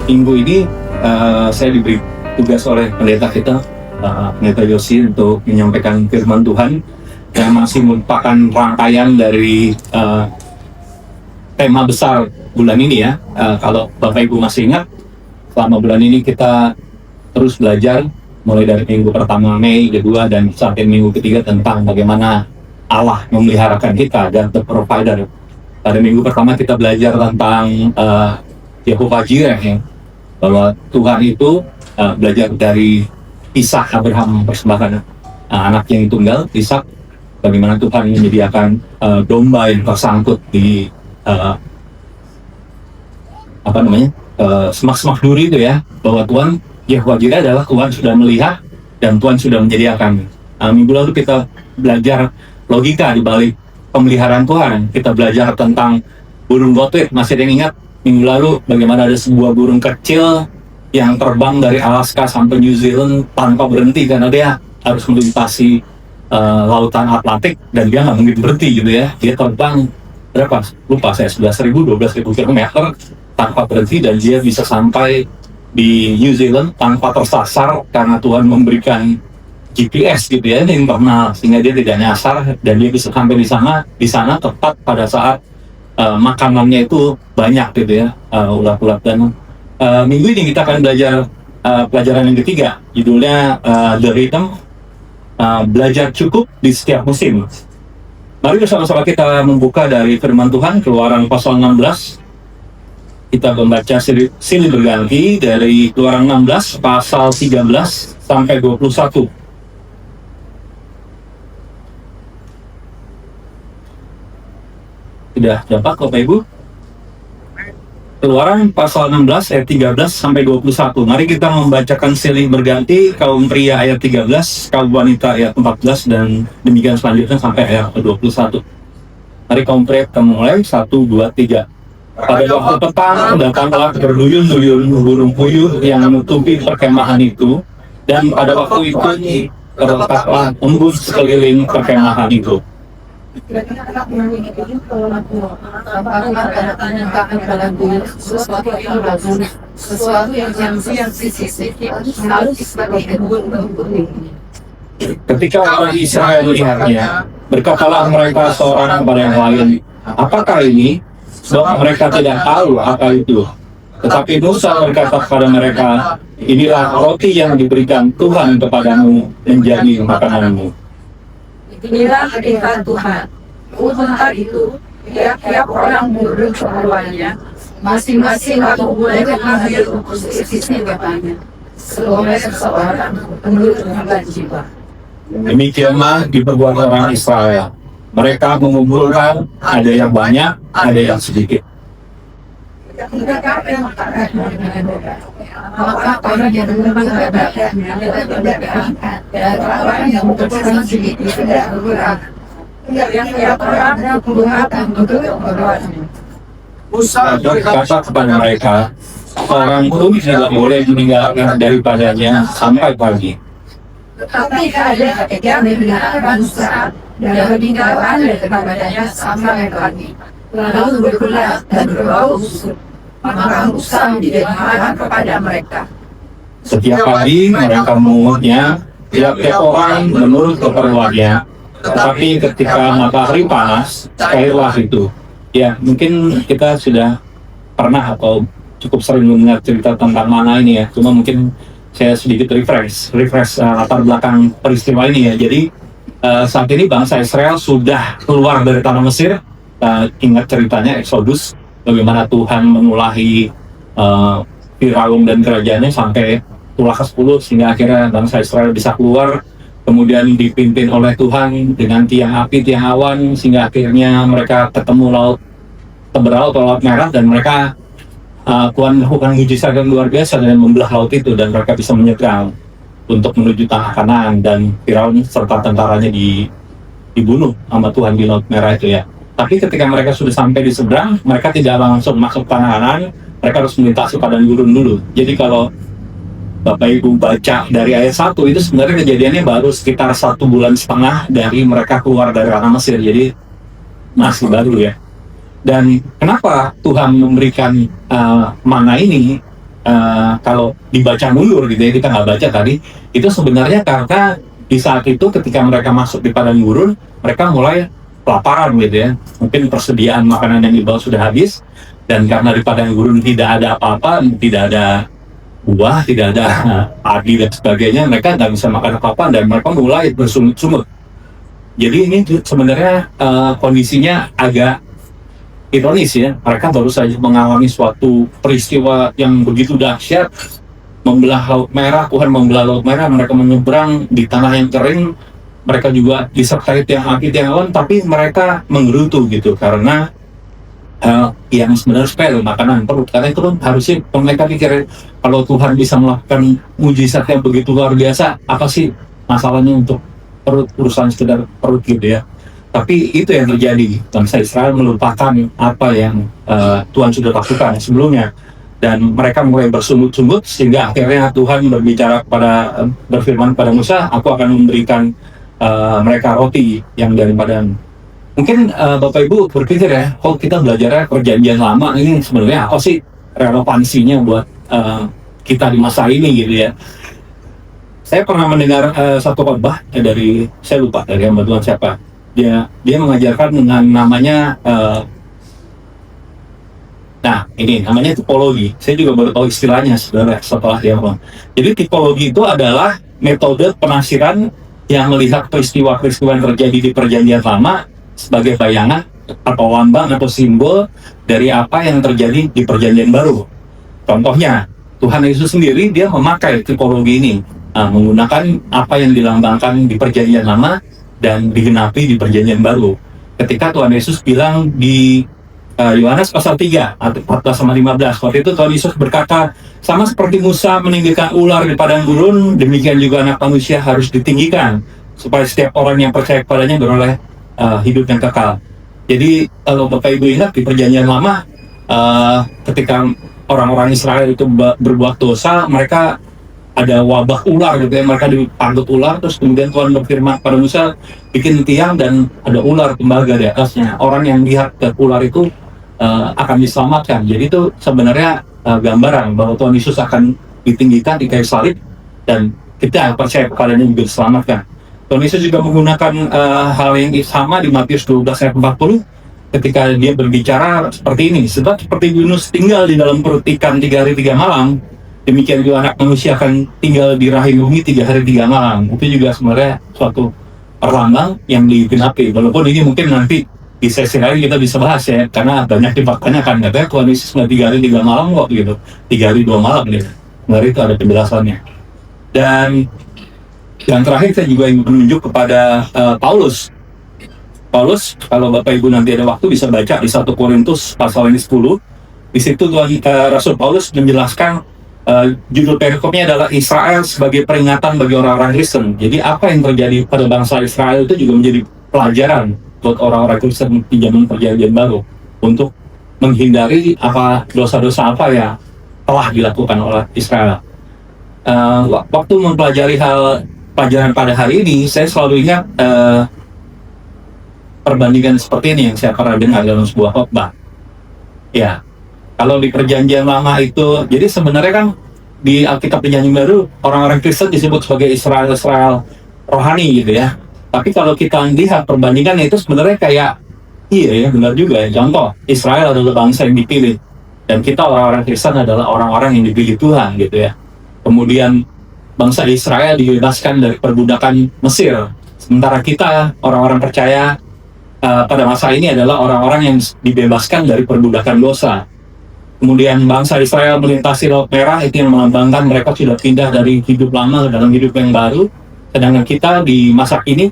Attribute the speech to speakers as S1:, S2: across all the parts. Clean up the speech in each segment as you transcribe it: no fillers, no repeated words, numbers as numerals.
S1: minggu ini saya diberi tugas oleh pendeta kita, Pendeta Yosi, untuk menyampaikan firman Tuhan yang masih merupakan rangkaian dari tema besar bulan ini ya. Kalau Bapak Ibu masih ingat, selama bulan ini kita terus belajar mulai dari minggu pertama Mei, kedua, dan sampai minggu ketiga tentang bagaimana Allah memeliharakan kita dan the provider. Pada minggu pertama kita belajar tentang Yehovah Jireh, ya, bahwa Tuhan itu belajar dari kisah Abraham mempersembahkan anak yang tunggal, Ishak, bagaimana Tuhan menyediakan domba yang tersangkut di semak-semak duri itu ya, bahwa Tuhan Yehovah Jireh adalah Tuhan sudah melihat dan Tuhan sudah menyediakan. Minggu lalu kita belajar logika di balik pemeliharaan Tuhan. Kita belajar tentang burung godwit. Masih ada yang ingat minggu lalu bagaimana ada sebuah burung kecil yang terbang dari Alaska sampai New Zealand tanpa berhenti karena dia harus melintasi lautan Atlantik dan dia nggak mungkin berhenti gitu ya. Dia terbang berapa? Lupa saya, 11.000, 12.000 km tanpa berhenti, dan dia bisa sampai di New Zealand tanpa tersasar karena Tuhan memberikan GPS gitu ya, internal, sehingga dia tidak nyasar dan dia bisa sampai di sana tepat pada saat makanannya itu banyak gitu ya, ulat-ulat. Dan minggu ini kita akan belajar pelajaran yang ketiga, judulnya The Rhythm, belajar cukup di setiap musim. Mari bersama-sama kita membuka dari firman Tuhan, Keluaran pasal 16. Kita membaca silih berganti dari Keluaran 16 pasal 13 sampai 21. Sudah dapat Bapak Ibu? Keluaran pasal 16 ayat 13 sampai 21. Mari kita membacakan silih berganti, kaum pria ayat 13, kaum wanita ayat 14, dan demikian selanjutnya sampai ayat 21. Mari kaum pria kita mulai, 1, 2, 3. Pada waktu petang datanglah berduyun-duyun burung puyuh yang menutupi perkemahan itu, dan pada waktu itu terletaklah embun sekeliling perkemahan itu. Ketika orang Israel melihatnya, berkatalah mereka seorang kepada yang lain, "Apakah ini?" Sebab mereka tidak tahu apa itu. Tetapi Musa berkata kepada mereka, "Inilah roti yang diberikan Tuhan kepadamu menjadi makananmu."
S2: Inilah perintah Tuhan. Untuk hari itu, tiap-tiap orang duduk semuanya, masing-masing aku boleh mengambil posisi katanya, seoleh seseorang menurut dengan jiwa.
S1: Demikianlah diperbuat orang Israel. Mereka mengumpulkan, ada yang banyak, ada yang sedikit.
S2: Maka orang yang yang membutuhkan sedikit tidak bergerak. Yang tiap orang menggunakan untuk berdoanya.
S1: Musa berkata kepada mereka, orang pun tidak boleh meninggalkan daripadanya sampai pagi.
S2: Tetapi ada yang meninggalkan Musa dan meninggalkan daripadanya sampai pagi. Lalu bergerak dan berbau busuk. Maka Musa didengarkan kepada mereka.
S1: Setiap pagi mereka mengumumnya, tiap-tiap orang menurut keperluannya. Tetapi ketika matahari panas, cairlah itu. Ya, mungkin kita sudah pernah atau cukup sering mendengar cerita tentang mana ini ya. Cuma mungkin saya sedikit refresh latar belakang peristiwa ini ya. Jadi saat ini bangsa Israel sudah keluar dari tanah Mesir. Ingat ceritanya Exodus, bagaimana Tuhan menulahi Firaun dan kerajaannya sampai tulah ke-10, sehingga akhirnya bangsa Israel bisa keluar, kemudian dipimpin oleh Tuhan dengan tiang api, tiang awan, sehingga akhirnya mereka ketemu laut Teberau atau Laut Merah, dan mereka Tuhan melakukan mujizat yang luar biasa dengan membelah laut itu, dan mereka bisa menyeberang untuk menuju tanah Kanaan, dan Firaun serta tentaranya dibunuh sama Tuhan di Laut Merah itu ya. Tapi ketika mereka sudah sampai di seberang, mereka tidak langsung masuk tanah Kanaan, mereka harus melintasi padang gurun dulu. Jadi kalau Bapak Ibu baca dari ayat 1, itu sebenarnya kejadiannya baru sekitar 1,5 bulan dari mereka keluar dari tanah Mesir, jadi masih baru ya. Dan kenapa Tuhan memberikan mana ini? kalau dibaca mundur gitu ya, kita nggak baca tadi, itu sebenarnya karena di saat itu ketika mereka masuk di padang gurun, mereka mulai kelaparan gitu ya. Mungkin persediaan makanan yang dibawa sudah habis, dan karena di padang gurun tidak ada apa-apa, tidak ada buah, tidak ada padi dan sebagainya, mereka nggak bisa makan apa-apa dan mereka mulai bersungut-sungut. Jadi ini sebenarnya kondisinya agak ironis ya, mereka baru saja mengalami suatu peristiwa yang begitu dahsyat, membelah Laut Merah, Tuhan membelah Laut Merah, mereka menyeberang di tanah yang kering, mereka juga disertai tiang api, tiang awan, tapi mereka menggerutu gitu, karena yang sebenarnya sepele, makanan perut, karena itu kan harusnya mereka pikir kalau Tuhan bisa melakukan mujizat yang begitu luar biasa, apa sih masalahnya untuk perut, urusan sekedar perut gitu ya. Tapi itu yang terjadi, bangsa Israel melupakan apa yang Tuhan sudah lakukan sebelumnya, dan mereka mulai bersungut-sungut sehingga akhirnya Tuhan berfirman kepada Musa, aku akan memberikan mereka roti yang dari padang. Mungkin Bapak Ibu berpikir ya, kalau kita belajar perjanjian lama ini sebenarnya apa sih relevansinya buat kita di masa ini gitu ya. Saya pernah mendengar satu khotbah dari, saya lupa dari hamba Tuhan siapa. Dia mengajarkan dengan namanya ini namanya tipologi. Saya juga baru tahu istilahnya sebenarnya setelah dia ngomong. Jadi tipologi itu adalah metode penafsiran yang melihat peristiwa-peristiwa yang terjadi di perjanjian lama sebagai bayangan atau lambang atau simbol dari apa yang terjadi di perjanjian baru. Contohnya, Tuhan Yesus sendiri dia memakai tipologi ini, menggunakan apa yang dilambangkan di perjanjian lama dan digenapi di perjanjian baru. Ketika Tuhan Yesus bilang di Yohanes pasal 3 atau 14-15, waktu itu Tuhan Yesus berkata, sama seperti Musa meninggikan ular di padang gurun, demikian juga anak manusia harus ditinggikan, supaya setiap orang yang percaya kepadanya beroleh hidup yang kekal. Jadi kalau Bapak Ibu ingat di perjanjian lama, ketika orang-orang Israel itu berbuat dosa, mereka ada wabah ular gitu ya, mereka dipanggut ular, terus kemudian Tuhan berfirman pada Musa, bikin tiang dan ada ular tembaga di atasnya. Orang yang lihat ke ular itu akan diselamatkan. Jadi itu sebenarnya gambaran bahwa Tuhan Yesus akan ditinggikan di kayu salib dan kita percaya kepadanya juga diselamatkan. Tuhan Yesus juga menggunakan hal yang sama di Matius 12 ayat 40 ketika dia berbicara seperti ini, sebab seperti Yunus tinggal di dalam perut ikan 3 hari 3 malam, demikian juga anak manusia akan tinggal di rahim bumi 3 hari 3 malam. Itu juga sebenarnya suatu perlambang yang digenapi. Walaupun ini mungkin nanti di sesi lain kita bisa bahas ya, karena banyak dipertanyakan, katanya Tuhan Yesus nggak 3 hari 3 malam kok gitu, 3 hari 2 malam gitu. Nah, itu ada penjelasannya. Dan yang terakhir saya juga ingin menunjuk kepada Paulus. Paulus, kalau Bapak Ibu nanti ada waktu bisa baca di 1 Korintus pasal ini 10. Di situ Rasul Paulus menjelaskan judul perikopnya adalah Israel sebagai peringatan bagi orang-orang Kristen. Jadi apa yang terjadi pada bangsa Israel itu juga menjadi pelajaran buat orang-orang Kristen di zaman perjanjian baru untuk menghindari dosa-dosa apa yang telah dilakukan oleh Israel. Waktu mempelajari pelajaran pada hari ini, saya selalu ingat perbandingan seperti ini yang saya pernah dengar dalam sebuah khotbah. Ya, kalau di perjanjian lama itu, jadi sebenarnya kan di Alkitab Perjanjian Baru orang-orang Kristen disebut sebagai Israel rohani gitu ya. Tapi kalau kita lihat perbandingan itu sebenarnya kayak iya ya, benar juga ya. Contoh, Israel adalah bangsa yang dipilih dan kita orang-orang Kristen adalah orang-orang yang dipilih Tuhan gitu ya. Kemudian bangsa Israel dibebaskan dari perbudakan Mesir, sementara kita orang-orang percaya pada masa ini adalah orang-orang yang dibebaskan dari perbudakan dosa. Kemudian bangsa Israel melintasi Laut Merah, itu yang melambangkan mereka sudah pindah dari hidup lama ke dalam hidup yang baru. Sedangkan kita di masa kini,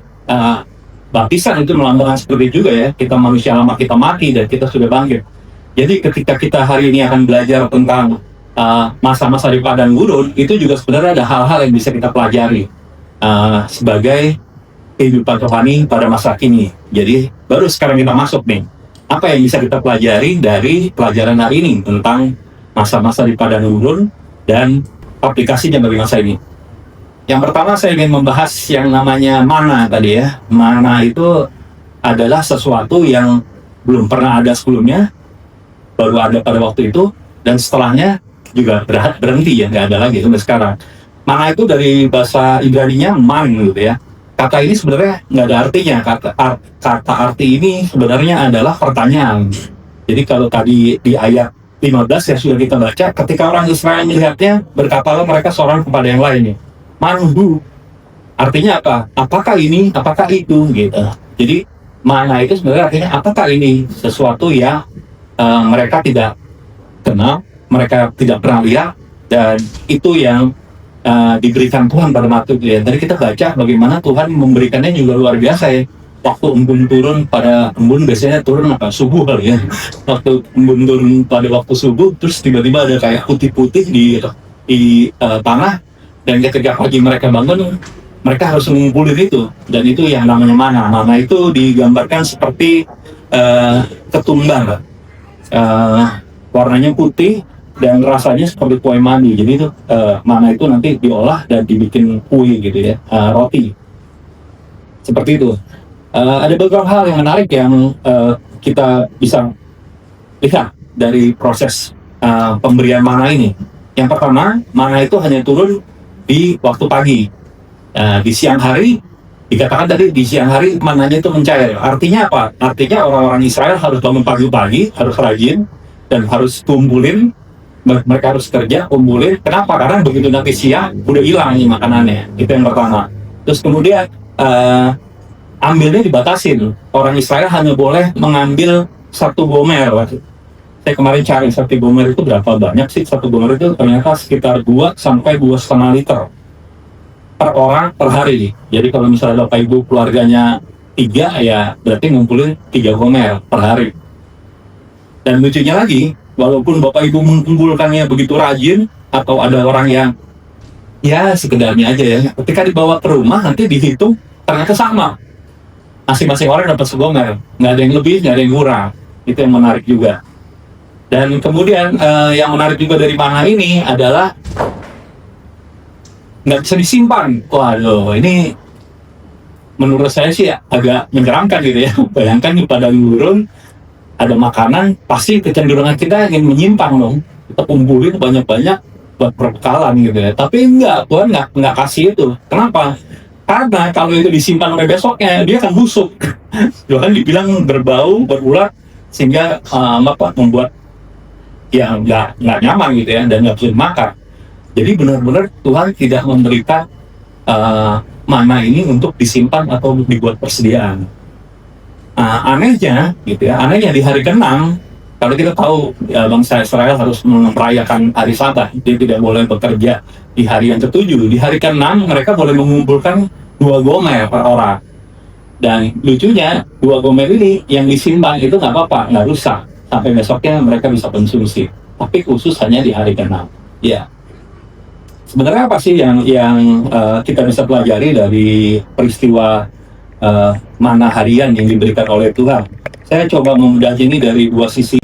S1: baptisan itu melambangkan seperti juga ya, kita manusia lama kita mati dan kita sudah bangkit. Jadi ketika kita hari ini akan belajar tentang masa-masa di padang gurun, itu juga sebenarnya ada hal-hal yang bisa kita pelajari sebagai kehidupan rohani pada masa kini. Jadi baru sekarang kita masuk nih, apa yang bisa kita pelajari dari pelajaran hari ini tentang masa-masa di padang gurun dan aplikasinya bagi masa ini. Yang pertama saya ingin membahas yang namanya mana tadi ya. Mana itu adalah sesuatu yang belum pernah ada sebelumnya, baru ada pada waktu itu, dan setelahnya juga berhenti ya, nggak ada lagi sampai sekarang. Mana itu dari bahasa Ibrani-nya man gitu ya. Kata ini sebenarnya nggak ada artinya. Kata arti ini sebenarnya adalah pertanyaan. Jadi kalau tadi di ayat 15 ya sudah kita baca, ketika orang Israel melihatnya, berkatalah mereka seorang kepada yang lainnya, manhu. Artinya apa? Apakah ini? Apakah itu? Gitu. Jadi mana itu sebenarnya artinya apakah ini sesuatu yang mereka tidak kenal, mereka tidak pernah lihat, dan itu yang diberikan Tuhan pada waktu itu ya. Tadi kita baca bagaimana Tuhan memberikannya juga luar biasa ya. Waktu embun turun pada embun biasanya turun apa subuh kali ya. Waktu embun turun pada waktu subuh, terus tiba-tiba ada kayak putih-putih di tanah, dan ketika pagi mereka bangun, mereka harus mengumpulin itu, dan itu yang namanya mana. Mana itu digambarkan seperti ketumbar, warnanya putih dan rasanya seperti kue mani. Jadi itu mana itu nanti diolah dan dibikin kue gitu ya, roti seperti itu. Ada beberapa hal yang menarik yang kita bisa lihat dari proses pemberian mana ini. Yang pertama, mana itu hanya turun di waktu pagi. Di siang hari, dikatakan tadi di siang hari mananya itu mencair. Artinya apa? Artinya orang-orang Israel harus bangun pagi-pagi, harus rajin, dan harus kumpulin. Mereka harus kerja, kumpulin. Kenapa? Karena begitu nanti siang, udah hilang nih makanannya. Itu yang pertama. Terus kemudian, ambilnya dibatasin. Orang Israel hanya boleh mengambil 1 gomer. Saya kemarin cari 1 gomer itu berapa banyak sih. 1 gomer itu ternyata sekitar 2 sampai 2,5 liter per orang per hari. Jadi kalau misalnya Bapak Ibu keluarganya 3, ya berarti ngumpulin 3 gomer per hari. Dan lucunya lagi, walaupun Bapak Ibu mengumpulkannya begitu rajin, atau ada orang yang ya sekedarnya aja ya, ketika dibawa ke rumah nanti dihitung ternyata sama. Masing-masing orang dapat segomer, nggak ada yang lebih, nggak ada yang kurang. Itu yang menarik juga. Dan kemudian yang menarik juga dari mana ini adalah nggak bisa disimpan. Waduh, ini menurut saya sih agak menyeramkan gitu ya. Bayangkan di padang gurun ada makanan, pasti kecenderungan kita ingin menyimpan dong. Kita kumpulin banyak-banyak buat perbekalan gitu ya. Tapi enggak, Tuhan nggak kasih itu. Kenapa? Karena kalau itu disimpan sampai besoknya, dia akan busuk. Tuhan dibilang berbau, berulat, sehingga membuat ya nggak nyaman gitu ya, dan nggak bisa dimakan. Jadi benar-benar Tuhan tidak memberikan mana ini untuk disimpan atau dibuat persediaan. Anehnya gitu ya, anehnya di hari ke-6, kalau kita tahu ya, bangsa Israel harus merayakan hari Sabat, dia tidak boleh bekerja di hari yang ke-7. Di hari ke-6 mereka boleh mengumpulkan 2 gomer per orang. Dan lucunya 2 gomer ini yang disimpan itu nggak apa-apa, nggak rusak, sampai besoknya mereka bisa konsumsi. Tapi khusus hanya di hari ke-6. Ya. Sebenarnya apa sih yang kita bisa pelajari dari peristiwa mana harian yang diberikan oleh Tuhan? Saya coba membedah ini dari 2 sisi.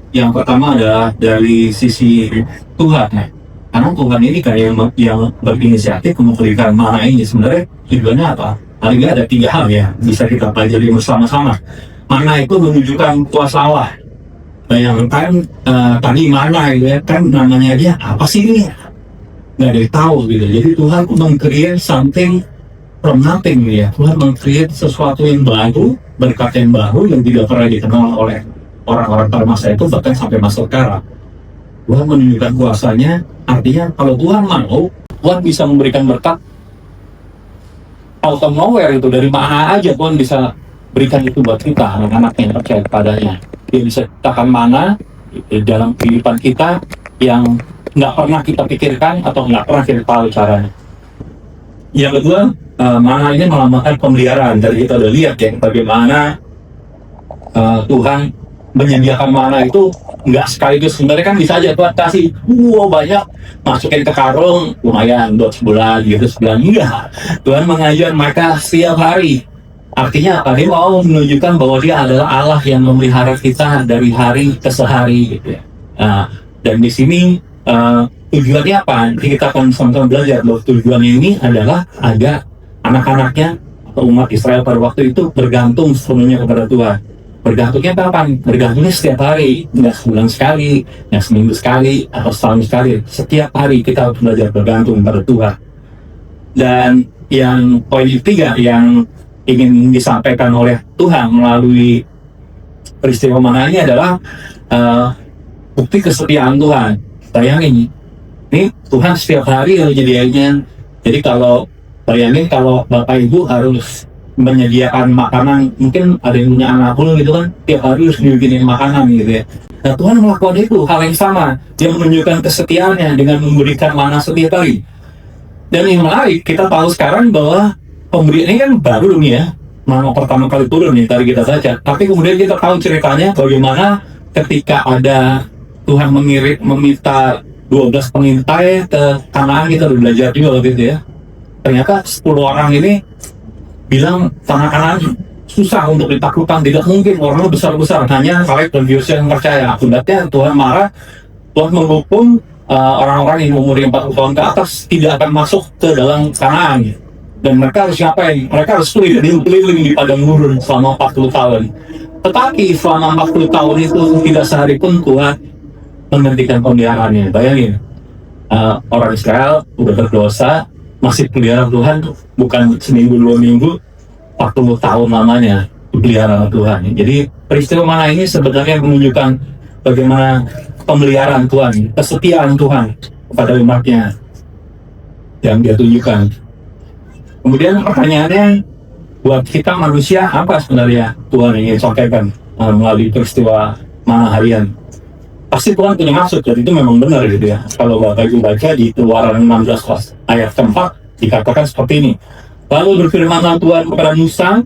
S1: Yang pertama adalah dari sisi Tuhan. Karena Tuhan ini kayak yang berinisiatif memberikan mana ini. Sebenarnya tujuannya apa? Hari ini ada 3 hal ya bisa kita pelajari bersama-sama. Mana itu menunjukkan kuasa Allah. Bayangkan tadi mana gitu ya, kan namanya dia apa sih ini? Nggak ada yang tahu gitu. Jadi Tuhan meng-create something from nothing ya. Tuhan meng-create sesuatu yang baru, berkat yang baru yang tidak pernah dikenal oleh orang-orang pada masa itu, bahkan sampai masa sekarang. Tuhan menunjukkan kuasanya, artinya kalau Tuhan mau, Tuhan bisa memberikan berkat out of nowhere itu, dari mana aja Tuhan bisa berikan itu buat kita, anak-anak yang percaya kepadanya. Dia bisa ciptakan mana dalam kehidupan kita yang nggak pernah kita pikirkan atau nggak pernah kita tahu caranya. Yang kedua, mana ini melambangkan pemeliharaan. Dari kita udah lihat ya bagaimana Tuhan menyediakan mana itu nggak sekaligus. Sebenarnya kan bisa aja Tuhan kasih banyak, masukin ke karung, lumayan buat sebulan gitu, sebulan. Enggak, Tuhan mengajar mereka setiap hari. Artinya apa? Dia mau menunjukkan bahwa dia adalah Allah yang memelihara kita dari hari ke sehari gitu ya. Dan di sini tujuannya apa? Nanti kita akan sama-sama belajar bahwa tujuannya ini adalah agar anak-anaknya atau umat Israel pada waktu itu bergantung sepenuhnya kepada Tuhan. Bergantungnya kapan? Bergantungnya setiap hari, nggak sebulan sekali, nggak seminggu sekali, atau setahun sekali. Setiap hari kita harus belajar bergantung pada Tuhan. Dan yang poin ketiga yang ingin disampaikan oleh Tuhan melalui peristiwa mana ini adalah bukti kesetiaan Tuhan. Bayangin, ini Tuhan setiap hari menyediainya. Jadi kalau bayangin kalau Bapak Ibu harus menyediakan makanan, mungkin ada yang punya anak pun gitu kan, tiap hari harus dibikinin makanan gitu ya. Nah Tuhan melakukan itu, hal yang sama. Dia menunjukkan kesetiaannya dengan memberikan mana setiap hari. Dan yang menarik, kita tahu sekarang bahwa pemberian ini kan baru nih ya, mana pertama kali turun nih tadi kita baca. Tapi kemudian kita tahu ceritanya bagaimana ketika ada Tuhan meminta 12 pengintai ke Kanaan, kita udah belajar juga waktu itu ya. Ternyata 10 orang ini bilang tanah Kanaan susah untuk ditaklukkan, tidak mungkin, orangnya besar-besar, hanya Kaleb dan Yosua yang percaya. Akibatnya Tuhan marah, Tuhan menghukum orang-orang yang umurnya 40 tahun ke atas tidak akan masuk ke dalam Kanaan. Dan mereka harus ngapain? Mereka harus keliling di padang gurun selama 40 tahun. Tetapi selama 40 tahun itu tidak sehari pun Tuhan menghentikan pemeliharaannya. Bayangin, orang Israel udah berdosa, masih pelihara Tuhan, bukan seminggu 2 minggu, 40 tahun lamanya pelihara Tuhan. Jadi peristiwa mana ini sebenarnya menunjukkan bagaimana pemeliharaan Tuhan, kesetiaan Tuhan kepada umatnya yang dia tunjukkan. Kemudian pertanyaannya, buat kita manusia apa sebenarnya Tuhan ingin sampaikan melalui peristiwa mana harian? Pasti Tuhan punya maksud, dan itu memang benar gitu ya. Kalau Bapak Ibu baca di Keluaran 16 ayat 4 dikatakan seperti ini. Lalu berfirmanlah Tuhan kepada Musa,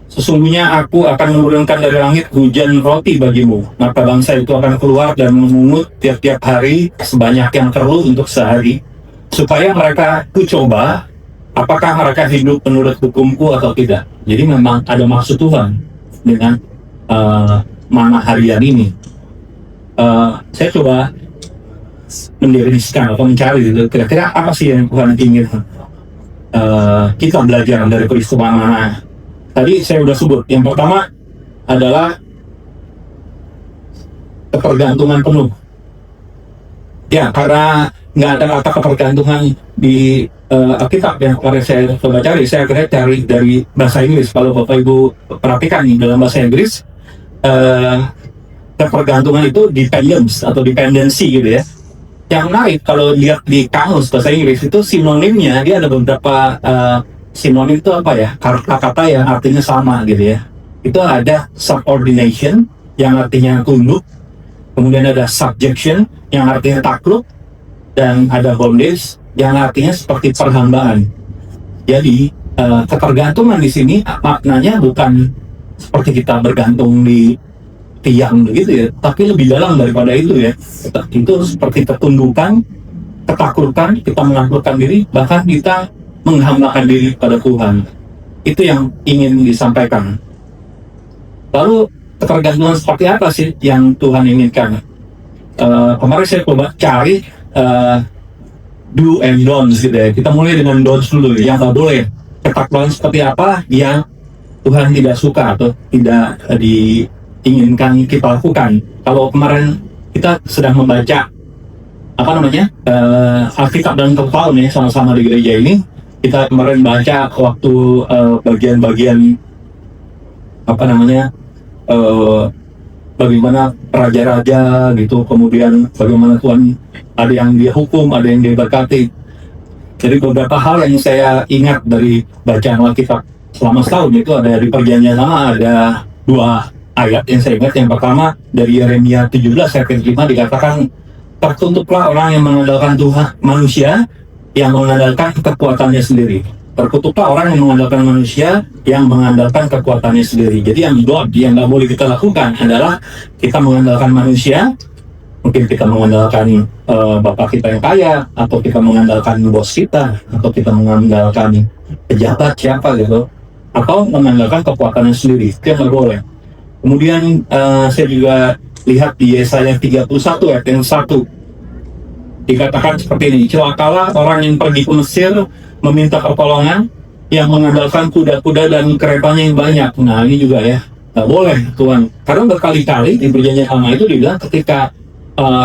S1: sesungguhnya aku akan menurunkan dari langit hujan roti bagimu, maka bangsa itu akan keluar dan memungut tiap-tiap hari sebanyak yang perlu untuk sehari, supaya mereka coba apakah mereka hidup menurut hukumku atau tidak. Jadi memang ada maksud Tuhan dengan mana harian ini. Saya coba mendefinisikan atau mencari gitu, kira-kira apa sih yang Tuhan ingin kita belajar dari peristiwa mana. Tadi saya sudah sebut, yang pertama adalah ketergantungan penuh. Ya, karena nggak ada kata ketergantungan di Alkitab yang kemarin saya coba cari, saya akhirnya cari dari bahasa Inggris. Kalau Bapak Ibu perhatikan nih, dalam bahasa Inggris ketergantungan itu dependence atau dependency gitu ya. Yang menarik kalau lihat di kamus bahasa Inggris itu sinonimnya, dia ada beberapa sinonim itu apa ya, kata-kata yang artinya sama gitu ya. Itu ada subordination yang artinya tunduk, kemudian ada subjection yang artinya takluk, dan ada bondage yang artinya seperti perhambaan. Jadi ketergantungan di sini maknanya bukan seperti kita bergantung di tiang begitu ya, tapi lebih dalam daripada itu ya. Itu seperti ketundukan, ketaklukan, kita menaklukkan diri, bahkan kita menghambakan diri pada Tuhan. Itu yang ingin disampaikan. Lalu ketergantungan seperti apa sih yang Tuhan inginkan? Kemarin saya coba cari do and don'ts gitu ya. Kita mulai dengan don'ts dulu, yang nggak boleh. Ketaklukan seperti apa yang Tuhan tidak suka atau tidak diinginkan kita lakukan. Kalau kemarin kita sedang membaca Alkitab dan tahun ya, sama-sama di gereja ini, kita kemarin baca waktu bagian-bagian bagaimana raja-raja gitu, kemudian bagaimana Tuhan ada yang dia hukum, ada yang dia berkati. Jadi beberapa hal yang saya ingat dari bacaan Alkitab selama setahun itu ada di Perjanjian Lama, ada 2 ayat yang saya ingat. Yang pertama dari Yeremia 17 ayat 5 dikatakan, terkutuklah orang yang mengandalkan Tuhan manusia yang mengandalkan kekuatannya sendiri. Terkutuklah orang yang mengandalkan manusia yang mengandalkan kekuatannya sendiri. Jadi yang nggak boleh kita lakukan adalah kita mengandalkan manusia. Mungkin kita mengandalkan bapak kita yang kaya, atau kita mengandalkan bos kita, atau kita mengandalkan pejabat siapa gitu, atau mengandalkan kekuatannya sendiri. Itu yang nggak boleh. Kemudian saya juga lihat di Yesaya 31 ayat yang 1 dikatakan seperti ini, celakalah orang yang pergi ke Mesir meminta pertolongan, yang mengandalkan kuda-kuda dan keretanya yang banyak. Nah ini juga ya, Nggak boleh Tuhan. Karena berkali-kali di perjanjian lama itu dibilang ketika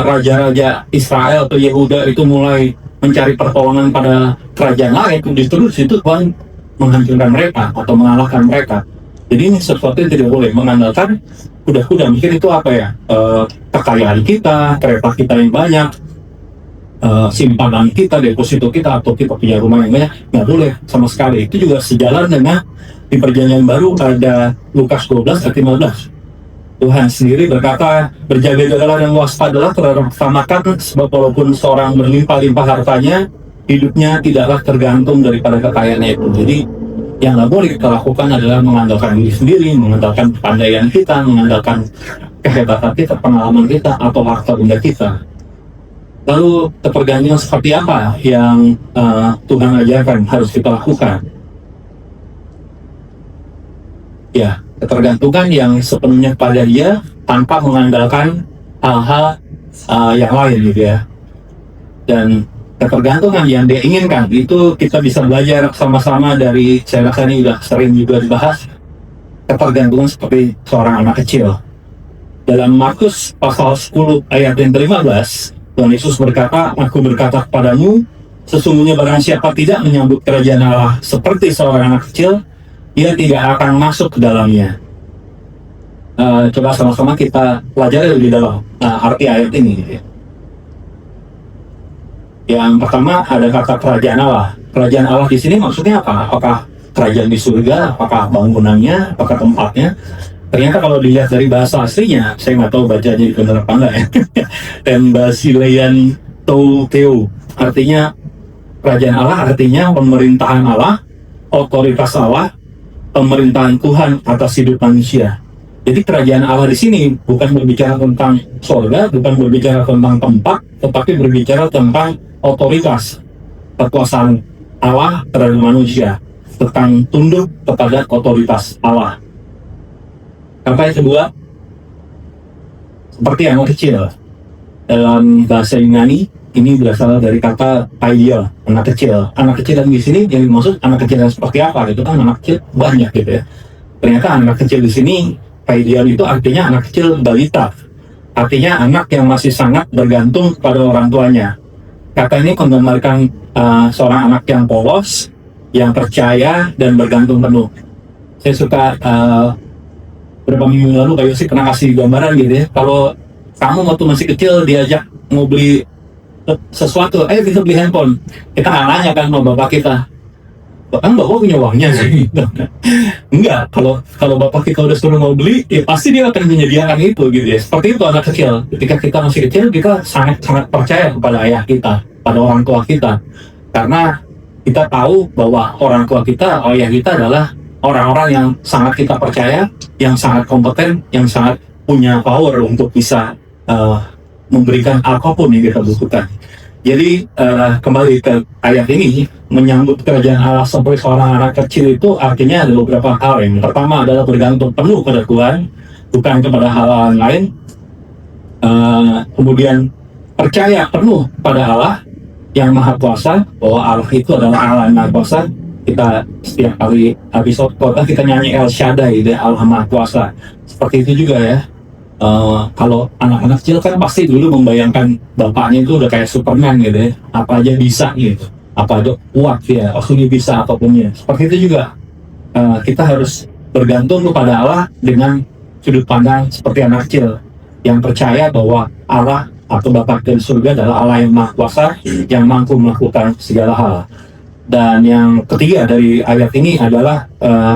S1: raja-raja Israel atau Yehuda itu mulai mencari pertolongan pada kerajaan lain, justru di situ Tuhan menghancurkan mereka atau mengalahkan mereka. Jadi ini sesuatu yang tidak boleh mengandalkan kuda-kuda. Mungkin itu apa ya, kekayaan kita, kereta kita yang banyak, simpanan kita, deposito kita, atau kita punya rumah yang banyak, nggak boleh sama sekali. Itu juga sejalan dengan di perjanjian baru ada Lukas 12 ayat 15. Tuhan sendiri berkata, berjaga-jagalah dan waspadalah terhadap makan, sebab walaupun seorang berlimpah-limpah hartanya, hidupnya tidaklah tergantung daripada kekayaannya itu. Jadi yang nggak boleh kita lakukan adalah mengandalkan diri sendiri, mengandalkan kepandaian kita, mengandalkan kehebatan kita, pengalaman kita, atau harta benda kita. Lalu ketergantungan seperti apa yang Tuhan ajarkan harus kita lakukan? Ya, ketergantungan yang sepenuhnya pada Dia tanpa mengandalkan hal-hal yang lain gitu ya. Dan ketergantungan yang Dia inginkan itu kita bisa belajar sama-sama dari, saya rasa ini sudah sering juga dibahas, ketergantungan seperti seorang anak kecil. Dalam Markus pasal 10 ayat yang ke-15, Tuhan Yesus berkata, "Aku berkata kepadamu, sesungguhnya barang siapa tidak menyambut kerajaan Allah seperti seorang anak kecil, ia tidak akan masuk ke dalamnya." Coba sama-sama kita pelajari lebih dalam arti ayat ini. Yang pertama ada kata kerajaan Allah. Kerajaan Allah di sini maksudnya apa? Apakah kerajaan di surga? Apakah bangunannya? Apakah tempatnya? Ternyata kalau dilihat dari bahasa aslinya, saya nggak tahu bacanya benar apa enggak ya. Dan Basilean Teo, artinya kerajaan Allah, artinya pemerintahan Allah, otoritas Allah, pemerintahan Tuhan atas hidup manusia. Jadi kerajaan Allah di sini bukan berbicara tentang surga, bukan berbicara tentang tempat, tetapi berbicara tentang otoritas, kekuasaan Allah terhadap manusia, tentang tunduk kepada otoritas Allah. Apa yang kedua? Seperti anak kecil. Dalam bahasa Yunani, ini berasal dari kata paidia, anak kecil. Anak kecil yang di sini yang dimaksud anak kecil yang seperti apa? Itu kan anak kecil banyak gitu ya. Ternyata anak kecil di sini, paidia itu artinya anak kecil balita. Artinya anak yang masih sangat bergantung pada orang tuanya. Kata ini menggambarkan seorang anak yang polos, yang percaya dan bergantung penuh. Saya suka beberapa minggu lalu kayak sih pernah kasih gambaran gitu ya. Kalau kamu waktu masih kecil diajak mau beli sesuatu, kita beli handphone, kita nggak nanya kan sama bapak kita, kan bapak punya uangnya sih. Enggak, kalau bapak kita udah suruh mau beli, ya pasti dia akan menyediakan itu gitu ya. Seperti itu anak kecil. Ketika kita masih kecil, kita sangat percaya kepada ayah kita, pada orang tua kita, karena kita tahu bahwa orang tua kita, ayah kita adalah orang-orang yang sangat kita percaya, yang sangat kompeten, yang sangat punya power untuk bisa memberikan apapun yang kita butuhkan. Jadi kembali ke ayat ini, menyambut kerajaan Allah seperti seorang anak kecil itu artinya ada beberapa hal. Yang pertama adalah bergantung penuh pada Tuhan, bukan kepada hal lain. Kemudian percaya penuh pada Allah yang Maha Kuasa, bahwa Allah itu adalah Allah yang Maha Kuasa. Kita setiap kali episode kota kita nyanyi El Shaddai, Allah Maha Kuasa. Seperti itu juga ya. Kalau anak-anak kecil kan pasti dulu membayangkan bapaknya itu udah kayak Superman gitu ya, apa aja bisa gitu, apa aja kuat ya, dia bisa apapunnya. Seperti itu juga kita harus bergantung kepada Allah dengan sudut pandang seperti anak kecil yang percaya bahwa Allah atau Bapa dari surga adalah Allah yang Maha Kuasa, yang mampu melakukan segala hal. Dan yang ketiga dari ayat ini adalah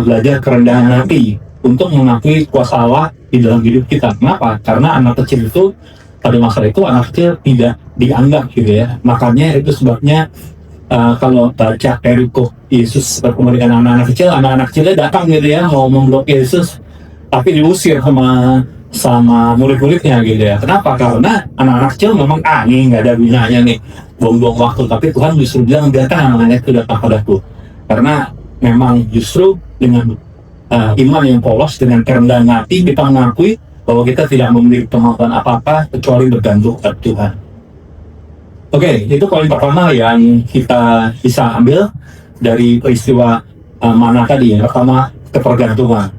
S1: belajar kerendahan hati untuk mengakui kuasa Allah di dalam hidup kita. Kenapa? Karena anak kecil itu pada masa itu anak kecil tidak dianggap gitu ya. Makanya itu sebabnya kalau baca Eriko Yesus bertemu dengan anak-anak kecilnya datang gitu ya, mau memeluk Yesus, tapi diusir sama murid-muridnya gitu ya. Kenapa? Karena anak-anak kecil memang ini nggak ada gunanya nih, buang-buang waktu. Tapi Tuhan justru bilang, datang anak-anak itu datang padaku. Karena memang justru dengan iman yang polos, dengan kerendahan hati, kita mengakui bahwa kita tidak memiliki kemampuan apa-apa kecuali bergantung kepada Tuhan. Oke, itu poin pertama yang kita bisa ambil dari peristiwa mana tadi. Yang pertama, ketergantungan.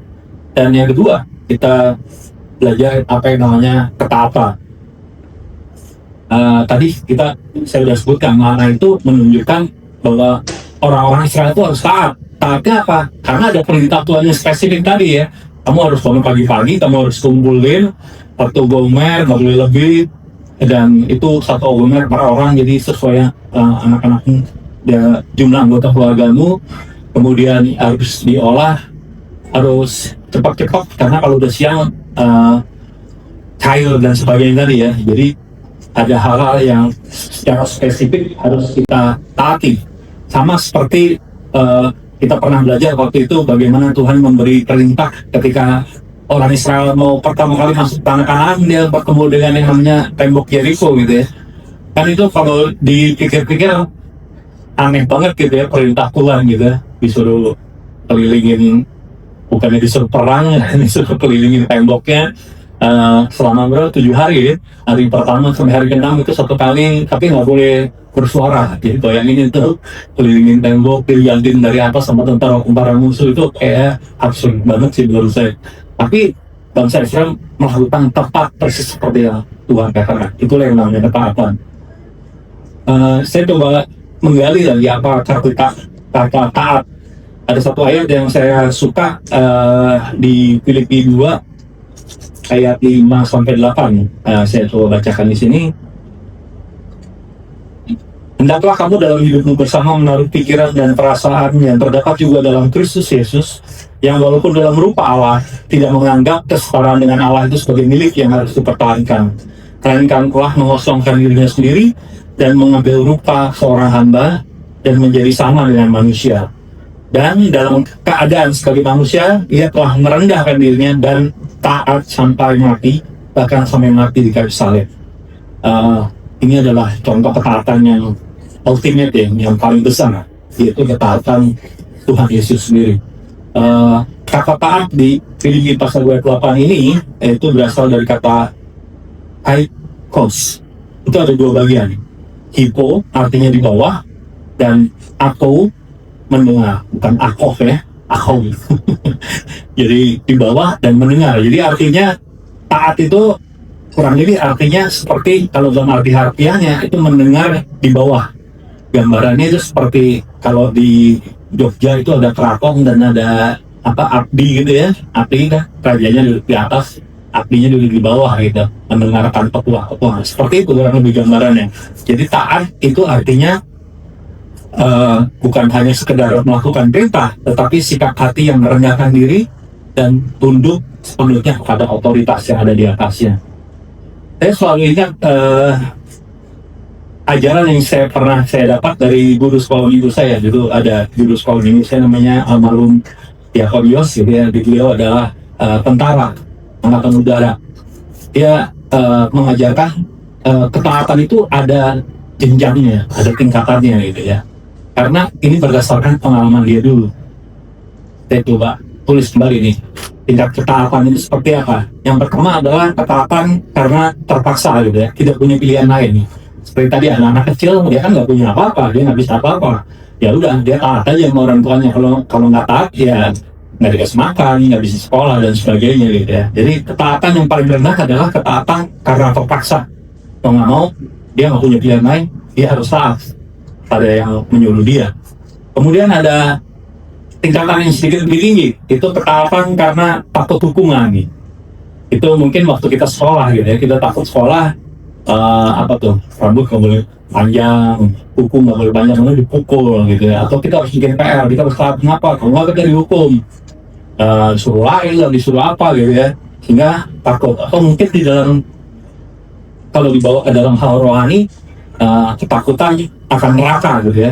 S1: Dan yang kedua, kita belajar apa yang namanya ketaatan. Tadi saya sudah sebutkan mana itu menunjukkan bahwa orang-orang Israel itu harus taat. Taatnya apa? Karena ada perintah Tuhan yang spesifik tadi ya. Kamu harus bangun pagi-pagi, kamu harus kumpulin satu gomer, nggak boleh lebih, dan itu satu gomer per orang, jadi sesuai anak-anakmu, ya, jumlah anggota keluargamu. Kemudian harus diolah, harus cepat-cepat karena kalau udah siang cair dan sebagainya tadi ya. Jadi ada hal-hal yang secara spesifik harus kita taati. Sama seperti kita pernah belajar waktu itu bagaimana Tuhan memberi perintah ketika orang Israel mau pertama kali masuk tanah Kanaan, dia bertemu dengan yang namanya tembok Yeriko gitu ya. Kan itu kalau dipikir-pikir aneh banget gitu ya, perintah Tuhan gitu ya. Disuruh kelilingin, bukannya disuruh perang, disuruh kelilingin temboknya selama berapa, 7 hari ya. Hari pertama sampai hari ke-6 itu 1 kali, tapi nggak boleh bersuara. Jadi bayangin itu kelilingin tembok, dilihatin dari atas sama tentara musuh, itu kayak absurd banget sih menurut saya. Tapi bangsa Israel melakukan tepat persis seperti yang Tuhan katakan. Itulah yang namanya ketaatan. Saya coba menggali lagi apa kata taat. Ada satu ayat yang saya suka di Filipi 2 ayat 5-8. Saya coba bacakan di sini. Hendaklah kamu dalam hidupmu bersama menaruh pikiran dan perasaan yang terdapat juga dalam Kristus Yesus, yang walaupun dalam rupa Allah tidak menganggap kesetaraan dengan Allah itu sebagai milik yang harus dipertahankan, melainkan telah mengosongkan dirinya sendiri dan mengambil rupa seorang hamba dan menjadi sama dengan manusia. Dan dalam keadaan sebagai manusia, ia telah merendahkan dirinya dan taat sampai mati, bahkan sampai mati di kayu salib. Ini adalah contoh ketaatan yang ultimate ya, yang paling besar, yaitu ketaatan Tuhan Yesus sendiri. Kata taat di Filipi pasal 28 ini itu berasal dari kata haikos. Itu ada 2 bagian. Hipo artinya di bawah, dan ako mendengar, bukan akof ya, akof. Jadi di bawah dan mendengar. Jadi artinya taat itu kurang lebih artinya seperti kalau dalam arti harfiahnya itu mendengar di bawah. Gambarannya itu seperti kalau di Jogja itu ada keraton dan ada abdi gitu ya. Abdi kan rajanya duduk di atas, abdinya duduk di bawah gitu, mendengarkan petua. Seperti itu kurang lebih gambarannya. Jadi taat itu artinya bukan hanya sekedar melakukan perintah, tetapi sikap hati yang merendahkan diri dan tunduk sepenuhnya kepada otoritas yang ada di atasnya. Saya selalu ingat ajaran yang saya dapat dari guru sekolah minggu saya. Dulu ada guru sekolah minggu saya namanya almarhum Diakonios, gitu ya. Beliau adalah tentara angkatan udara. Dia mengajarkan ketaatan itu ada jenjangnya, ada tingkatannya gitu ya. Karena ini berdasarkan pengalaman dia dulu. Saya coba tulis kembali nih, tingkat ketaatan itu seperti apa. Yang pertama adalah ketaatan karena terpaksa gitu ya, tidak punya pilihan lain. Seperti tadi anak-anak kecil, dia kan nggak punya apa-apa, dia nggak bisa apa-apa. Ya udah, dia taat aja sama orang tuanya. Kalau nggak taat, ya nggak dikasih makan, nggak bisa sekolah dan sebagainya gitu ya. Jadi ketaatan yang paling rendah adalah ketaatan karena terpaksa. Kalau nggak mau, dia nggak punya pilihan lain, dia harus taat pada yang menyuruh dia. Kemudian ada tingkatan yang sedikit lebih tinggi, itu ketaatan karena takut hukuman gitu. Itu mungkin waktu kita sekolah gitu ya, kita takut sekolah, rambut nggak boleh panjang, hukum nggak boleh panjang, nggak dipukul gitu ya. Atau kita harus bikin PR, kita harus taat kenapa? Kalau nggak kita dihukum, suruh lain lah, disuruh apa gitu ya, sehingga takut. Atau mungkin di dalam, kalau dibawa ke dalam hal rohani, ketakutan akan neraka gitu ya.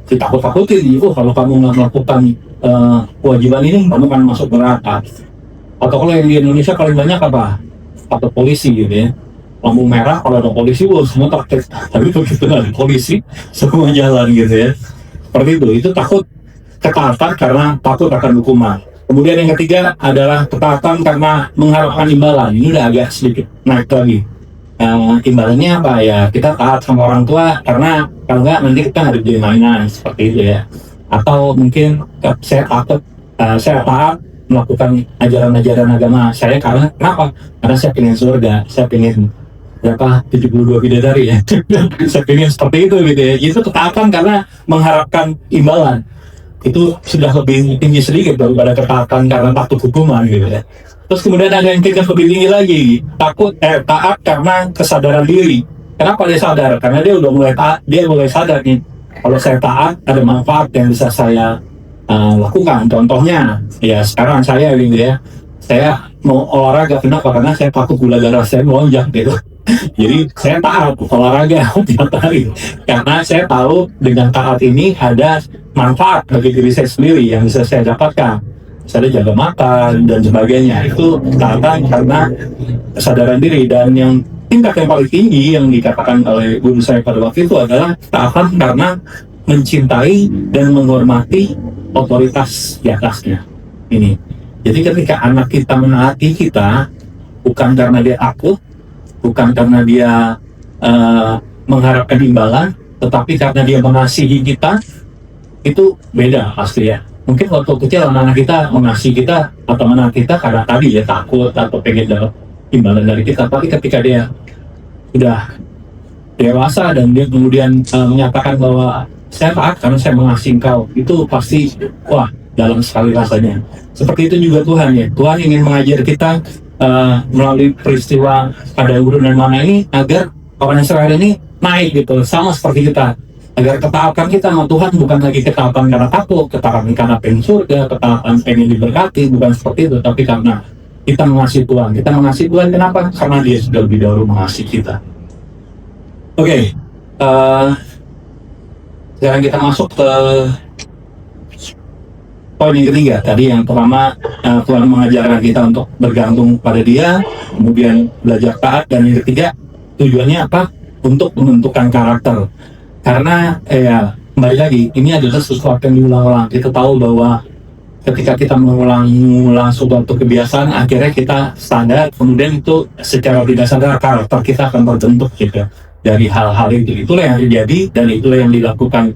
S1: Ditakut-takutin gitu, kalau kamu nggak melakukan kewajiban ini, kamu akan masuk neraka. Atau kalau yang di Indonesia paling banyak apa? Atau polisi gitu ya. Lampu merah, kalau ada polisi, semua takut. Tapi begitu ada polisi, semua jalan gitu ya. Seperti itu takut, ketaatan karena takut akan hukuman. Kemudian yang ketiga adalah ketaatan karena mengharapkan imbalan. Ini udah agak sedikit naik lagi. Imbalannya apa ya? Kita taat sama orang tua karena kalau nggak nanti kita harus jadi mainan, seperti itu ya. Atau mungkin saya taat melakukan ajaran-ajaran agama saya. Karena kenapa? Karena saya pengen surga, saya pengen berapa 72 bidadari ya. Saya pengen seperti itu gitu ya. Itu ketaatan karena mengharapkan imbalan. Itu sudah lebih tinggi sedikit daripada ketaatan karena takut hukuman gitu ya. Terus kemudian ada yang tingkat lebih tinggi lagi, taat karena kesadaran diri. Kenapa dia sadar? Karena dia udah mulai taat, dia mulai sadar nih, kalau saya taat ada manfaat yang bisa saya lakukan. Contohnya ya sekarang saya gitu ya, saya mau olahraga, kenapa? Karena saya takut gula darah saya melonjak gitu. Jadi saya taat olahraga tiap hari karena saya tahu dengan taat ini ada manfaat bagi diri saya sendiri yang bisa saya dapatkan. Saya jaga makan dan sebagainya. Itu taatan karena kesadaran diri. Dan yang tingkat yang paling tinggi yang dikatakan oleh guru saya pada waktu itu adalah taatan karena mencintai dan menghormati otoritas di atasnya. Ini. Jadi ketika anak kita menaati kita, bukan karena dia takut, bukan karena dia mengharapkan imbalan, tetapi karena dia mengasihi kita, itu beda pasti ya. Mungkin waktu kecil anak kita mengasihi kita atau menaati kita karena tadi ya takut atau pengen dapat imbalan dari kita. Tapi ketika dia sudah dewasa dan dia kemudian menyatakan bahwa saya taat karena saya mengasihi engkau, itu pasti wah dalam sekali rasanya. Seperti itu juga Tuhan ya. Tuhan ingin mengajar kita melalui peristiwa pada urunan mana ini agar orang Israel ini naik gitu, sama seperti kita, agar ketaatan kita sama Tuhan bukan lagi ketaatan karena takut, ketaatan karena pengen surga, ketaatan pengen diberkati, bukan seperti itu, tapi karena kita mengasihi Tuhan. Kita mengasihi Tuhan kenapa? Karena dia sudah lebih dahulu mengasihi kita. Oke, sekarang kita masuk ke poin yang ketiga. Tadi yang pertama, Tuhan mengajarkan kita untuk bergantung pada Dia, kemudian belajar taat, dan yang ketiga tujuannya apa? Untuk menentukan karakter. Karena ya kembali lagi, ini adalah sesuatu yang diulang-ulang. Kita tahu bahwa ketika kita mengulang suatu kebiasaan, akhirnya kita sadar, kemudian itu secara tidak sadar karakter kita akan terbentuk gitu dari hal-hal itu. Itulah yang terjadi dan itulah yang dilakukan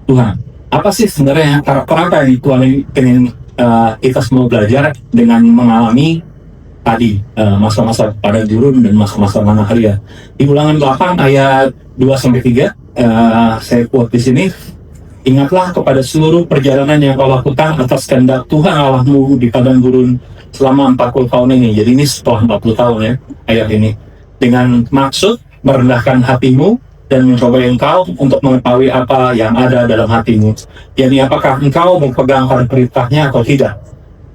S1: Tuhan. Apa sih sebenarnya karakter apa yang Tuhan ingin kita semua belajar dengan mengalami tadi masa-masa pada gurun dan masa-masa Manaharia. Di Ulangan 8 ayat 2-3 saya quote di sini. Ingatlah kepada seluruh perjalanan yang kau lakukan atas kehendak Tuhan Allahmu di padang gurun selama 40 tahun ini. Jadi ini setelah 40 tahun ya ayat ini. Dengan maksud merendahkan hatimu dan mencoba engkau untuk mengetahui apa yang ada dalam hatimu. Jadi apakah engkau memegang pada perintahnya atau tidak.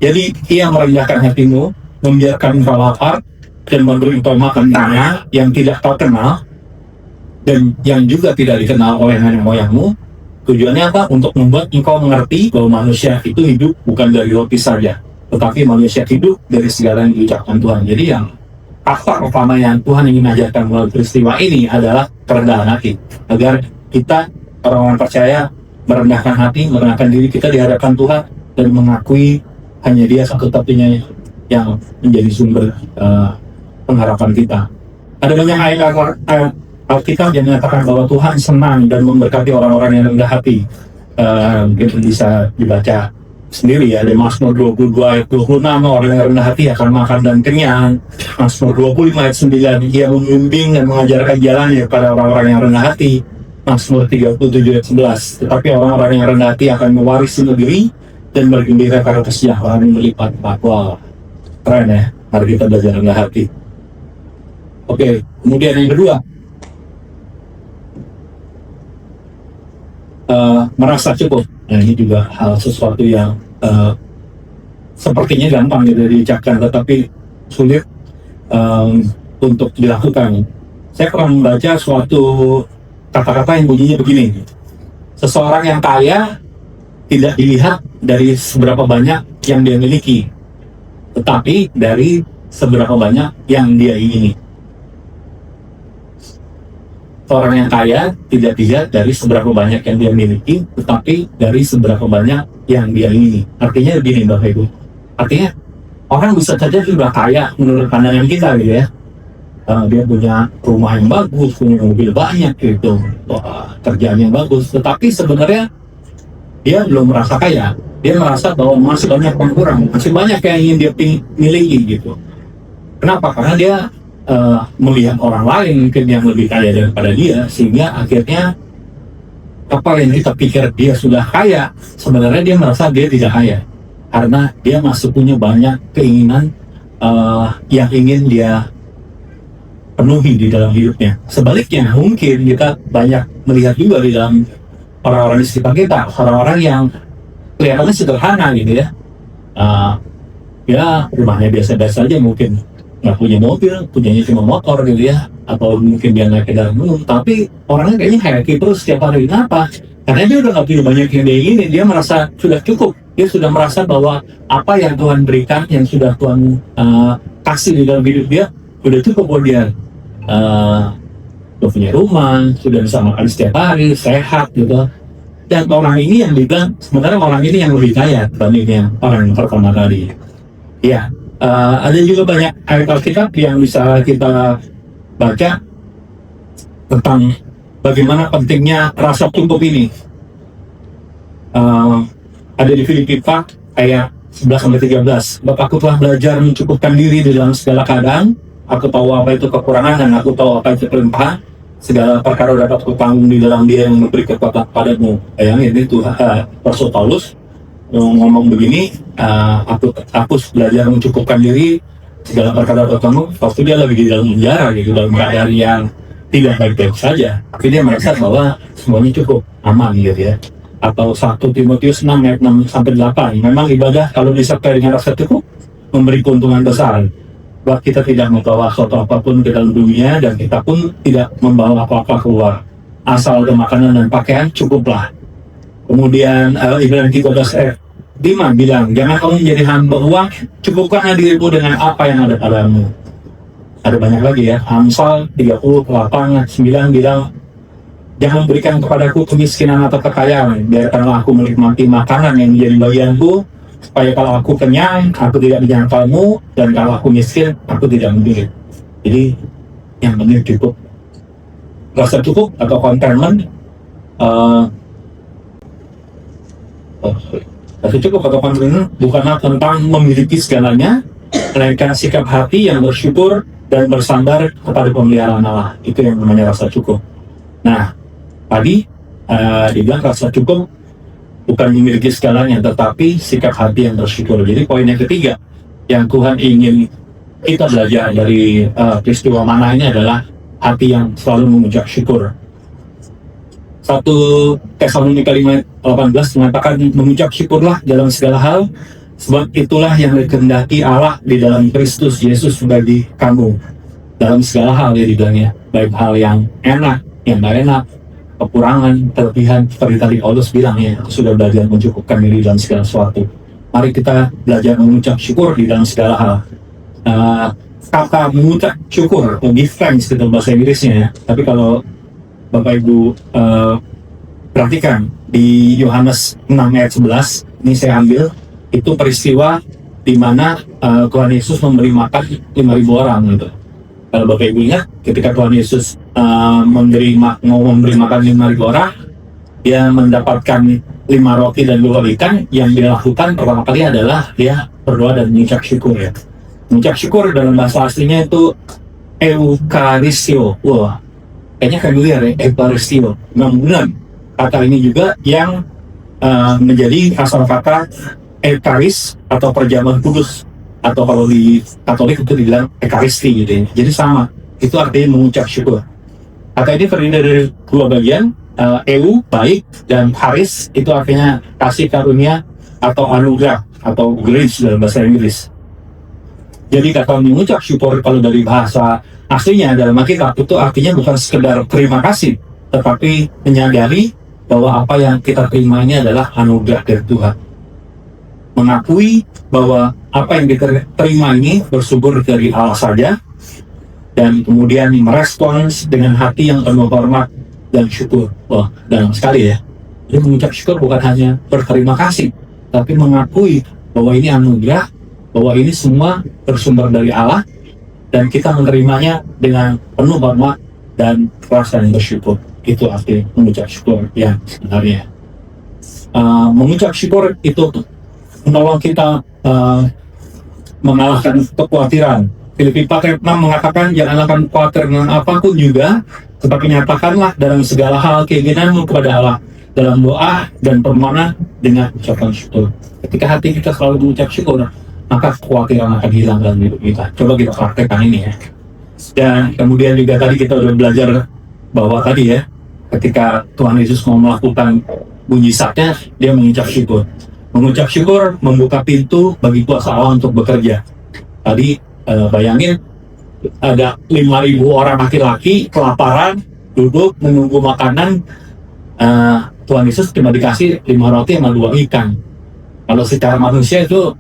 S1: Jadi ia merendahkan hatimu, membiarkan engkau lapar, dan memberi engkau makan tanah yang tidak kau kenal, dan yang juga tidak dikenal oleh nenek moyangmu. Tujuannya apa? Untuk membuat engkau mengerti bahwa manusia itu hidup bukan dari roti saja, tetapi manusia hidup dari segala yang diucapkan Tuhan. Jadi yang faktor utama yang Tuhan ingin ajarkan melalui peristiwa ini adalah kerendahan hati, agar kita orang-orang percaya merendahkan hati, merendahkan diri kita di hadapan Tuhan dan mengakui hanya Dia satu-satunya yang menjadi sumber pengharapan kita. Ada banyak ayat Alkitab yang menyatakan bahwa Tuhan senang dan memberkati orang-orang yang rendah hati. Mungkin bisa dibaca sendiri ya, ada Mazmur 22 ayat 26, orang yang rendah hati akan makan dan kenyang. Mazmur 25 ayat 9, ia membimbing dan mengajarkan jalannya pada orang-orang yang rendah hati. Mazmur 37 ayat 11, tetapi orang-orang yang rendah hati akan mewarisi negeri dan bergembira karena kesejahteraan yang berlipat-lipat. Wow, keren ya, mari kita belajar rendah hati. Oke, kemudian yang kedua, merasa cukup. Nah, ini juga hal sesuatu yang sepertinya gampang gitu diucapkan, tetapi sulit untuk dilakukan. Saya pernah membaca suatu kata-kata yang bunyinya begini: seseorang yang kaya tidak dilihat dari seberapa banyak yang dia miliki, tetapi dari seberapa banyak yang dia ingini. Orang yang kaya tidak dilihat dari seberapa banyak yang dia miliki, tetapi dari seberapa banyak yang dia ingini. Artinya begini Bapak Ibu, artinya orang bisa saja sudah kaya menurut pandangan kita gitu ya. Dia punya rumah yang bagus, punya mobil banyak gitu, kerjaan yang bagus, tetapi sebenarnya dia belum merasa kaya. dia merasa bahwa masih banyak yang kurang, masih banyak yang ingin dia miliki gitu. Kenapa? Karena dia melihat orang lain mungkin yang lebih kaya daripada dia, sehingga akhirnya apa yang kita pikir dia sudah kaya, sebenarnya dia merasa dia tidak kaya, karena dia masih punya banyak keinginan yang ingin dia penuhi di dalam hidupnya. Sebaliknya, mungkin kita banyak melihat juga di dalam orang-orang di sekitar kita, orang-orang yang kelihatannya sederhana gitu ya. Ya rumahnya biasa-biasa aja, mungkin nggak punya mobil, punyanya cuma motor gitu ya, atau mungkin dia naik kendaraan umum, tapi orangnya kayaknya happy terus setiap hari. Kenapa? Karena dia udah nggak punya banyak yang dia inginin, dia merasa sudah cukup, dia sudah merasa bahwa apa yang Tuhan berikan, yang sudah Tuhan kasih di dalam hidup dia, udah cukup buat dia. Udah punya rumah, sudah bisa makan setiap hari, sehat gitu. Dan orang ini yang dibilang, sebenarnya orang ini yang lebih kaya dibandingnya orang yang pertama kali. Ya, ada juga banyak ayat Alkitab yang bisa kita baca tentang bagaimana pentingnya rasa cukup ini. Ada di Filipi 4 ayat 11-13. Bapakku telah belajar mencukupkan diri di dalam segala keadaan. Aku tahu apa itu kekurangan dan aku tahu apa itu kelimpahan. Segala perkara dapat kutanggung di dalam Dia yang memberi kekuatan padamu. Bayangin itu Rasul Paulus ngomong begini, aku belajar mencukupkan diri, segala perkara dapat kutanggung. Waktu dia lagi di dalam penjara gitu, dalam keadaan yang tidak baik-baik saja, tapi dia merasa bahwa semuanya cukup aman gitu ya. Atau 1 Timotius 6 ayat 6-8, memang ibadah kalau disertai dengan rasa cukup memberi keuntungan besar. Bahwa kita tidak membawa sesuatu apapun ke dalam dunia, dan kita pun tidak membawa apa-apa keluar. Asal ada makanan dan pakaian, cukuplah. Kemudian Ibrani 13 ayat 5 bilang, jangan kamu menjadi hamba uang, cukupkanlah dirimu dengan apa yang ada padamu. Ada banyak lagi ya. Amsal 30:8-9 bilang, jangan berikan kepadaku kemiskinan atau kekayaan, biarkanlah aku menikmati makanan yang menjadi bagianku, supaya kalau aku kenyang, aku tidak menyangkalmu, dan kalau aku miskin, aku tidak menderita. Jadi, yang penting cukup. Rasa cukup atau contentment, rasa cukup atau contentment bukanlah tentang memiliki segalanya, melainkan sikap hati yang bersyukur dan bersandar kepada pemeliharaan Allah. Itu yang namanya rasa cukup. Nah, tadi dibilang rasa cukup bukan memiliki segalanya, tetapi sikap hati yang bersyukur. Jadi poin yang ketiga yang Tuhan ingin kita belajar dari peristiwa mana ini adalah hati yang selalu mengucap syukur. 1 Tesalonika 5:18 mengatakan, mengucap syukurlah dalam segala hal, sebab itulah yang dikehendaki Allah di dalam Kristus Yesus bagi kamu. Dalam segala hal ya dibilangnya, baik hal yang enak, yang tidak enak, kekurangan, kelebihan, seperti tadi Paulus bilang ya, aku sudah belajar mencukupkan diri dalam segala sesuatu. Mari kita belajar mengucap syukur di dalam segala hal. Kata mengucap syukur, give thanks itu bahasa Inggrisnya ya. Tapi kalau Bapak Ibu perhatikan di Yohanes 6 ayat 11, ini saya ambil, itu peristiwa di mana Tuhan Yesus memberi makan 5.000 orang gitu. Kalau Bapak Ibu ingat, ketika Tuhan Yesus memberi makan 5.000 orang, dia mendapatkan 5 roti dan 2 ikan. Yang dia lakukan pertama kali adalah dia berdoa dan mengucap syukur ya. Mengucap syukur dalam bahasa aslinya itu Eukaristio. Wah, kayaknya familiar ya, Eukaristio. Namun kata ini juga yang menjadi asal kata Eukaris atau perjamuan kudus, atau kalau di Katolik itu dibilang Ekaristi gitu ya. Jadi sama, itu artinya mengucap syukur. Kata ini terdiri dari 2 bagian, eu baik, dan charis itu artinya kasih karunia atau anugerah atau grace dalam bahasa Inggris. Jadi kata mengucap syukur kalau dari bahasa aslinya dalam Alkitab itu artinya bukan sekedar terima kasih, tetapi menyadari bahwa apa yang kita terima ini adalah anugerah dari Tuhan. Mengakui bahwa apa yang kita terima ini bersumber dari Allah saja, dan kemudian merespons dengan hati yang penuh hormat dan syukur. Wah, dalam sekali ya. Jadi mengucap syukur bukan hanya berterima kasih, tapi mengakui bahwa ini anugerah, bahwa ini semua bersumber dari Allah, dan kita menerimanya dengan penuh hormat dan rasa yang bersyukur. Itu arti mengucap syukur yang sebenarnya. mengucap syukur itu menolong kita mengalahkan kekhawatiran. Filipi 4:6 mengatakan jangan akan khawatir dengan apapun juga, tetapi nyatakanlah dalam segala hal keinginanmu kepada Allah dalam doa dan permohonan dengan ucapan syukur. Ketika hati kita selalu mengucap syukur, maka kekhawatiran akan hilang dalam hidup kita. Coba kita praktekkan ini ya. Dan kemudian juga tadi kita udah belajar bahwa tadi ya, ketika Tuhan Yesus mau melakukan mujizatnya, dia mengucap syukur. Mengucap syukur membuka pintu bagi kuasa Allah untuk bekerja. Tadi bayangin ada 5.000 orang laki-laki kelaparan, duduk menunggu makanan. Tuhan Yesus cuma dikasih 5 roti sama 2 ikan. Kalau secara manusia itu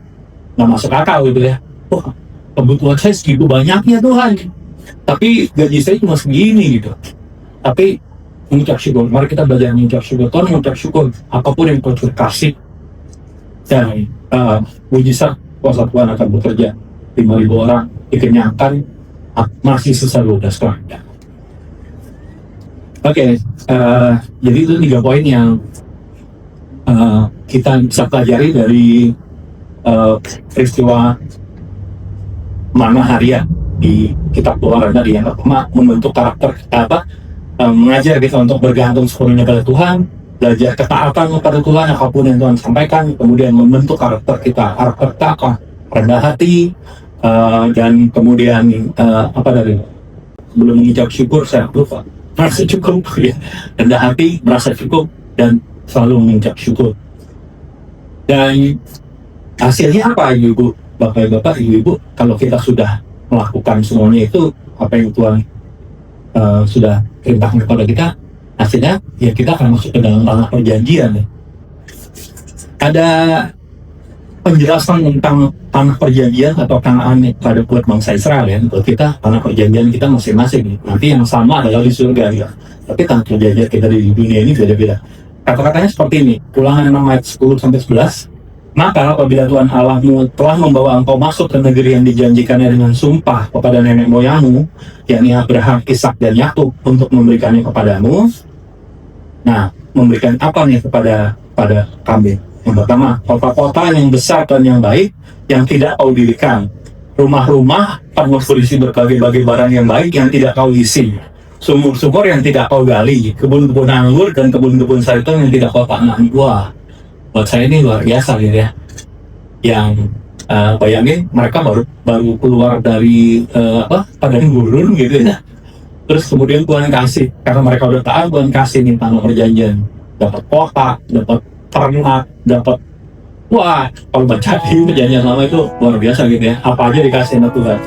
S1: nggak masuk akal gitu ya. Wah, kebutuhan saya segitu banyaknya Tuhan, tapi gaji saya cuma segini gitu. Tapi mengucap syukur, mari kita belajar mengucap syukur. Tuhan mengucap syukur apapun yang Tuhan kasih, dan mujizat kuasa Tuhan akan bekerja. 5.000 orang dikenyangkan, masih sisa 12 orang. Oke, jadi itu 3 poin yang kita bisa pelajari dari peristiwa mana harian di kitab Keluaran tadi. Yang pertama, membentuk karakter mengajar kita untuk bergantung sepenuhnya pada Tuhan, belajar ketaatan kepada Tuhan apapun yang Tuhan sampaikan, kemudian membentuk karakter kita rendah hati, dan kemudian sebelum mengucap syukur saya lupa merasa cukup ya, rendah hati, merasa cukup, dan selalu mengucap syukur. Dan hasilnya apa ibu, bapak, ibu, kalau kita sudah melakukan semuanya itu apa yang Tuhan sudah perintahkan kepada kita, hasilnya ya kita akan masuk ke dalam tanah perjanjian ya. Ada penjelasan tentang tanah perjanjian atau Kanaan pada buat bangsa Israel ya. Buat kita tanah perjanjian kita masing-masing. Nanti yang sama adalah di surga ya. Tapi tanah perjanjian kita di dunia ini beda-beda. Kata-katanya seperti ini. Ulangan 6 ayat 10-11. Maka apabila Tuhan Allahmu telah membawa engkau masuk ke negeri yang dijanjikannya dengan sumpah kepada nenek moyangmu, yakni Abraham, Ishak, dan Yakub, untuk memberikannya kepadamu. Nah, memberikan apa nih kepada kami? Yang pertama, kota-kota yang besar dan yang baik, yang tidak kau dirikan. Rumah-rumah penuh berisi berbagai-bagai barang yang baik yang tidak kau isi. Sumur-sumur yang tidak kau gali. Kebun-kebun anggur dan kebun-kebun zaitun yang tidak kau tanam. Wah, buat saya ini luar biasa gitu ya. Yang bayangin mereka baru keluar dari padang gurun gitu ya. Terus kemudian Tuhan kasih, karena mereka udah taat, Tuhan kasih nih tanah perjanjian. Dapat kota, dapat ternak, dapat, wah, kalau baca di perjanjian lama itu luar biasa gitu ya. Apa aja dikasih sama Tuhan.